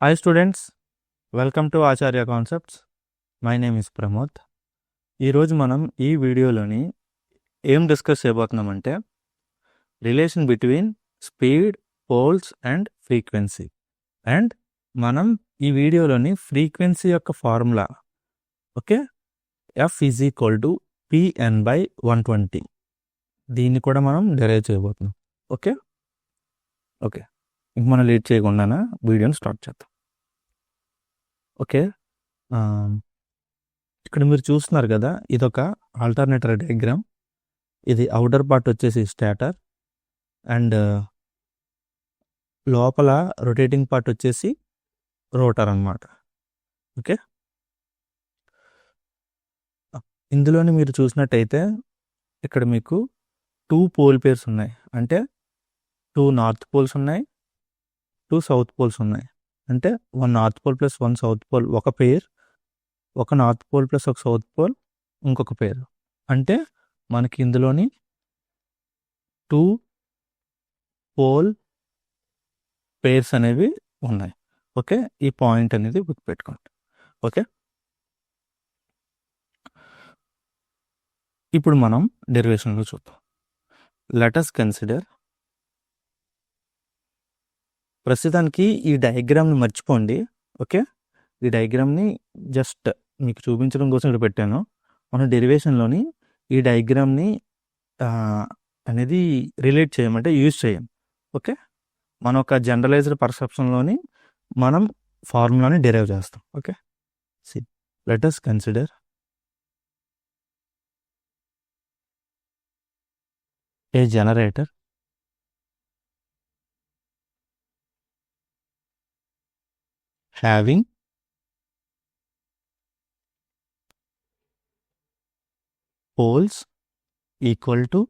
Hi students, welcome to Acharya Concepts. My name is Pramod. ఈరోజు మనం ఈ వీడియోలోని ఏం డిస్కస్ చేయబోతున్నామంటే relation between speed, poles and frequency. And మనం ఈ వీడియోలోని ఫ్రీక్వెన్సీ యొక్క formula okay F is equal to PN/120 దీన్ని కూడా మనం డెరైవ్ చేయబోతున్నాం. ఓకే ఓకే ఇంక మనం లేట్ చేయకుండా వీడియోని స్టార్ట్ చేద్దాం. ఓకే ఇక్కడ మీరు చూస్తున్నారు కదా, ఇదొక ఆల్టర్నేటర్ డయాగ్రామ్. ఇది అవుటర్ పార్ట్ వచ్చేసి స్టాటర్ అండ్ లోపల రొటేటింగ్ పార్ట్ వచ్చేసి రోటర్ అన్నమాట. ఓకే ఇందులోని మీరు చూసినట్టయితే ఇక్కడ మీకు 2 పోల్ పేర్స్ ఉన్నాయి. అంటే 2 నార్త్ పోల్స్ ఉన్నాయి, 2 సౌత్ పోల్స్ ఉన్నాయి. అంటే 1 north pole plus 1 south pole ఒక పేర్, ఒక నార్త్ పోల్ ప్లస్ ఒక సౌత్ పోల్ ఇంకొక పేరు. అంటే మనకి ఇందులోని 2 పోల్ పేర్స్ అనేవి ఉన్నాయి. ఓకే ఈ పాయింట్ అనేది గుర్తుపెట్టుకోండి. ఓకే ఇప్పుడు మనం డెరివేషన్లో చూద్దాం. లెట్ us కన్సిడర్, ప్రస్తుతానికి ఈ డయాగ్రామ్ని మర్చిపోండి. ఓకే ఈ డయాగ్రామ్ని జస్ట్ మీకు చూపించడం కోసం ఇక్కడ పెట్టాను. మన డెరివేషన్లోని ఈ డయాగ్రామ్ని అనేది రిలేట్ చేయమంటే యూజ్ చేయం. ఓకే మన ఒక జనరలైజ్డ్ పర్సెప్షన్లోని మనం ఫార్ములాని డెరైవ్ చేస్తాం. Okay let us consider A generator having poles equal to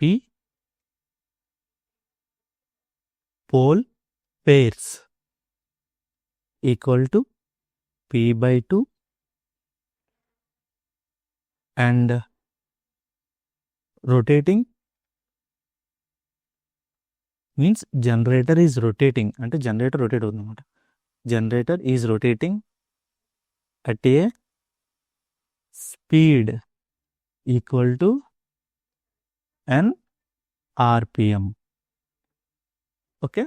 P, pole pairs equal to P/2, and rotating means generator is rotating, అంటే జనరేటర్ రొటేట్ అవుతుంది అనమాట. Generator is rotating at a speed equal to n RPM. Okay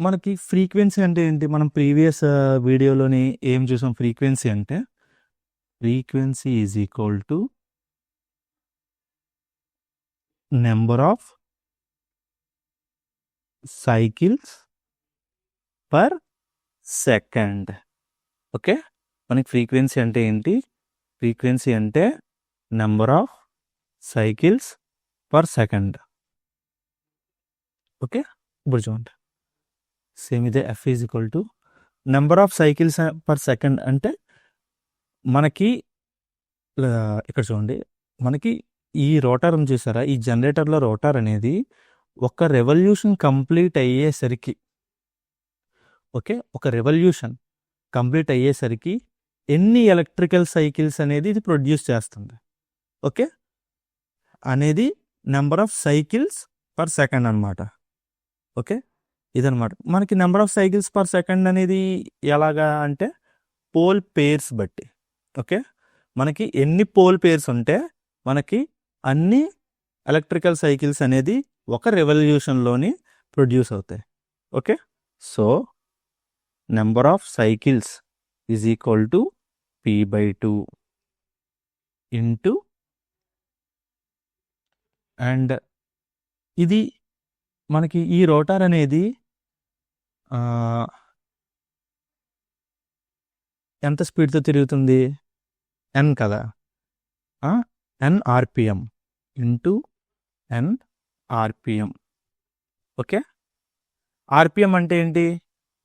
మనకి frequency అంటే ఏంటి? మనం previous వీడియోలోని ఏం చూసాం? ఫ్రీక్వెన్సీ అంటే frequency is equal to number of cycles per second. Okay మనకి ఫ్రీక్వెన్సీ అంటే ఏంటి? ఫ్రీక్వెన్సీ అంటే number of cycles per second. Okay ఇప్పుడు చూడండి, సేమ్ ఇదే F is equal to number of cycles per second. అంటే మనకి ఇక్కడ చూడండి, మనకి ఈ రోటర్ చూసారా, ఈ జనరేటర్లో రోటర్ అనేది ఒక రెవల్యూషన్ కంప్లీట్ అయ్యేసరికి, ఓకే ఒక రెవల్యూషన్ కంప్లీట్ అయ్యేసరికి ఎన్ని ఎలక్ట్రికల్ సైకిల్స్ అనేది ఇది ప్రొడ్యూస్ చేస్తుంది. ఓకే అనేది number of cycles per second అనమాట. ఓకే ఇదనమాట మనకి number of cycles per second అనేది ఎలాగా అంటే పోల్ పేర్స్ బట్టి. ఓకే మనకి ఎన్ని పోల్ పేర్స్ ఉంటే మనకి అన్ని ఎలక్ట్రికల్ సైకిల్స్ అనేది ఒక రెవల్యూషన్లోని ప్రొడ్యూస్ అవుతాయి. Okay so number of cycles is equal to P/2 into, and ఇది మనకి ఈ రోటర్ అనేది ఎంత స్పీడ్తో తిరుగుతుంది? n కదా, n RPM into n RPM. Okay RPM అంటే ఏంటి?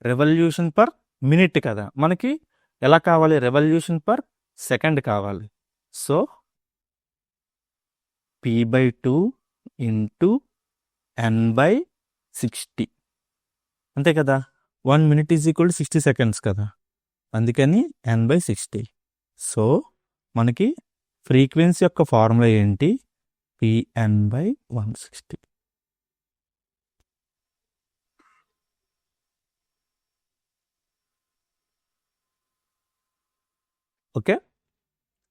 రెవల్యూషన్ పర్ మినిట్ కదా, మనకి ఎలా కావాలి? రెవల్యూషన్ పర్ సెకండ్ కావాలి. సో P/2 ఇంటూ n/60 అంతే కదా. 1 minute is equal to 60 seconds కదా, అందుకని n/60. సో మనకి ఫ్రీక్వెన్సీ యొక్క ఫార్ములా ఏంటి? PN/160. ఓకే,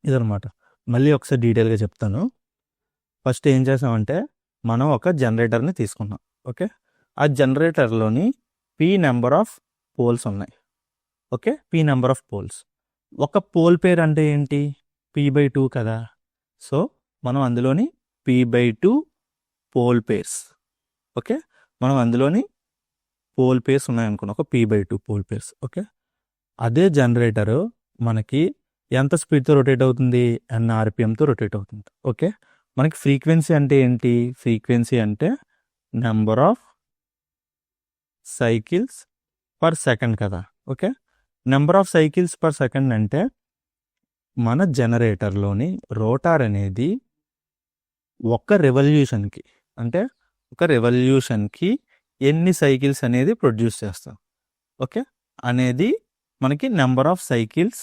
ఇదనమాట. మళ్ళీ ఒకసారి డీటెయిల్గా చెప్తాను. ఫస్ట్ ఏం చేసామంటే మనం ఒక జనరేటర్ని తీసుకున్నాం. ఓకే, ఆ జనరేటర్లోని పీ నెంబర్ ఆఫ్ పోల్స్ ఉన్నాయి. Okay, P number of poles. ఒక పోల్ పేర్ అంటే ఏంటి? P/2 కదా. సో మనం అందులోని P/2 పోల్ పేర్స్. ఓకే, మనం అందులోని పోల్ పేర్స్ ఉన్నాయనుకున్నాం, ఒక P/2 పోల్ పేర్స్. ఓకే, అదే జనరేటరు మనకి ఎంత స్పీడ్తో రొటేట్ అవుతుంది? nRPMతో రొటేట్ అవుతుంది. ఓకే, మనకి ఫ్రీక్వెన్సీ అంటే ఏంటి? ఫ్రీక్వెన్సీ అంటే number of cycles per second కదా. Okay, number of cycles per second అంటే మన జనరేటర్లోని రోటార్ అనేది ఒక రెవల్యూషన్కి, అంటే ఒక రెవల్యూషన్కి ఎన్ని సైకిల్స్ అనేది ప్రొడ్యూస్ చేస్తాం. ఓకే, అనేది మనకి number of cycles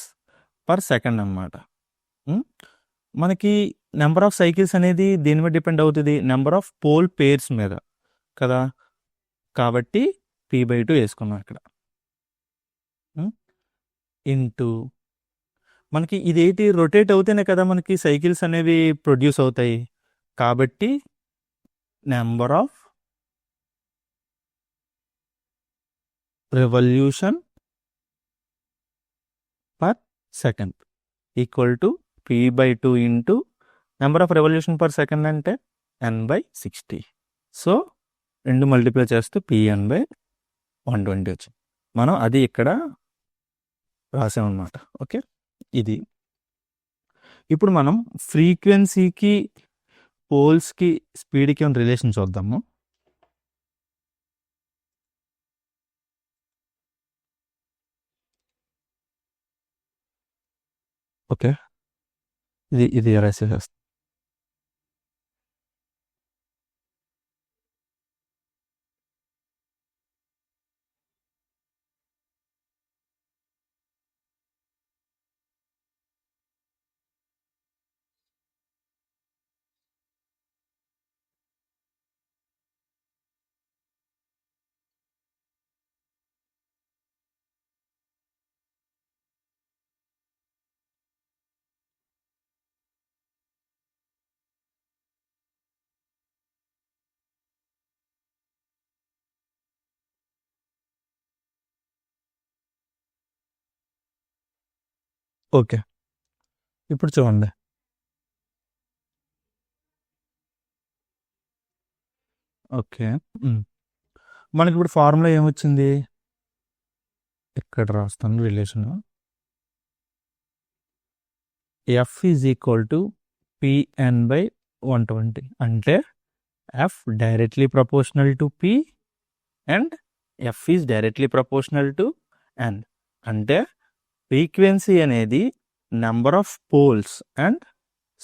per second అన్నమాట. మనకి నెంబర్ ఆఫ్ సైకిల్స్ అనేది దేని మీద డిపెండ్ అవుతుంది? నెంబర్ ఆఫ్ పోల్ పేర్స్ మీద కదా. కాబట్టి P/2 వేసుకున్నాం ఇక్కడ. ఇంటూ మనకి ఇదేంటి? రొటేట్ అవుతేనే కదా మనకి సైకిల్స్ అనేవి ప్రొడ్యూస్ అవుతాయి. కాబట్టి number of revolution per second equal to P/2 into number of revolution per second అంటే n/60. సో 2 మల్టిప్లై చేస్తే Pn/120 వచ్చింది. మనం అది ఇక్కడ రాసామన్నమాట. ఓకే, ఇది. ఇప్పుడు మనం ఫ్రీక్వెన్సీకి పోల్స్కి స్పీడ్కి ఉన్న రిలేషన్ చూద్దాము. ఓకే, ఇది ఎరేస్ చేస్తాం. ఓకే, ఇప్పుడు చూడండి. ఓకే, మనకి ఇప్పుడు ఫార్ములా ఏమొచ్చింది? ఇక్కడ రాస్తాను relation. F is equal to Pn/120 అంటే F directly proportional to P and F is directly proportional to N. అంటే ఫ్రీక్వెన్సీ అనేది number of poles and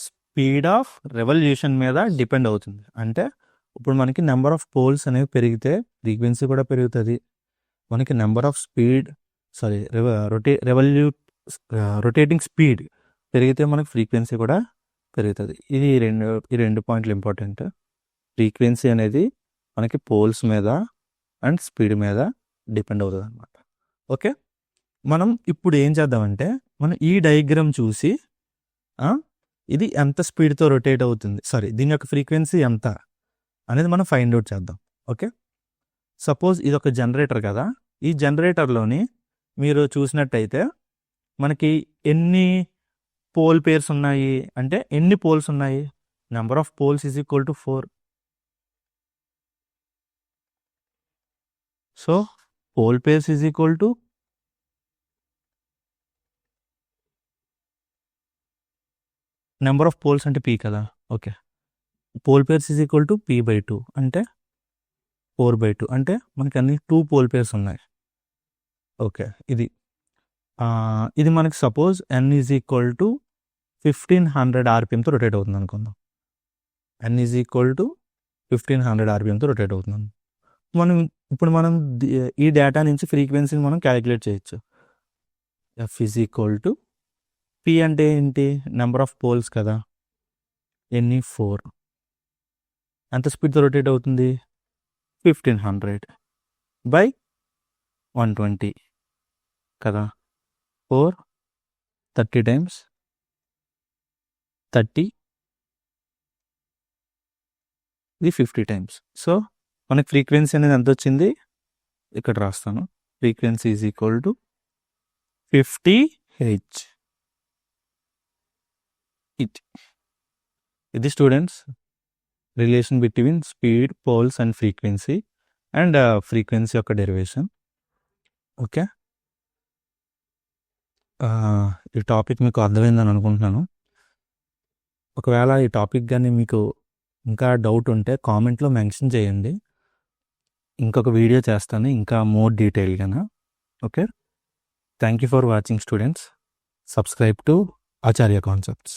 speed of revolution మీద డిపెండ్ అవుతుంది. అంటే ఇప్పుడు మనకి నెంబర్ ఆఫ్ పోల్స్ అనేవి పెరిగితే ఫ్రీక్వెన్సీ కూడా పెరుగుతుంది. మనకి నెంబర్ ఆఫ్ రొటేటింగ్ స్పీడ్ పెరిగితే మనకి ఫ్రీక్వెన్సీ కూడా పెరుగుతుంది. ఈ రెండు పాయింట్లు ఇంపార్టెంట్. ఫ్రీక్వెన్సీ అనేది మనకి పోల్స్ మీద అండ్ స్పీడ్ మీద డిపెండ్ అవుతుంది అనమాట. ఓకే, మనం ఇప్పుడు ఏం చేద్దామంటే మనం ఈ డయాగ్రామ్ చూసి ఇది ఎంత స్పీడ్తో రొటేట్ అవుతుంది, దీని యొక్క ఫ్రీక్వెన్సీ ఎంత అనేది మనం ఫైండ్ అవుట్ చేద్దాం. ఓకే, సపోజ్ ఇది ఒక జనరేటర్ కదా. ఈ జనరేటర్లోని మీరు చూసినట్టయితే మనకి ఎన్ని పోల్ పేర్స్ ఉన్నాయి అంటే ఎన్ని పోల్స్ ఉన్నాయి? Number of poles is equal to 4. So pole pairs is equal to number of poles అంటే P కదా. Okay, pole pairs is equal to P/2 అంటే 4/2 అంటే మనకి అన్ని 2 పోల్ పేర్స్ ఉన్నాయి. ఓకే, ఇది మనకి suppose n is equal to 1500 RPMతో రొటేట్ అవుతుంది అనుకుందాం. n ఈజ్ ఈక్వల్ టు 1500 RPMతో రొటేట్ అవుతుంది. ఇప్పుడు మనం ఈ డేటా నుంచి ఫ్రీక్వెన్సీని మనం క్యాలిక్యులేట్ చేయొచ్చు. F is equal to P అంటే ఏంటి? నెంబర్ ఆఫ్ పోల్స్ కదా. ఎన్ని? 4. ఎంత స్పీడ్తో రొటేట్ అవుతుంది? 1500/120 కదా. 4 30 టైమ్స్ 30, ఇది 50 టైమ్స్. సో మనకి ఫ్రీక్వెన్సీ అనేది ఎంత వచ్చింది, ఇక్కడ రాస్తాను. Frequency is equal to 50 H. ఇది students relation between speed, poles and frequency and frequency యొక్క డెరివేషన్. ఓకే, ఈ టాపిక్ మీకు అర్థమైందని అనుకుంటున్నాను. ఒకవేళ ఈ టాపిక్ కానీ మీకు ఇంకా డౌట్ ఉంటే కామెంట్లో మెన్షన్ చేయండి, ఇంకొక వీడియో చేస్తాను ఇంకా మోర్ డీటెయిల్గా. Okay, thank you for watching students. Subscribe to Acharya concepts.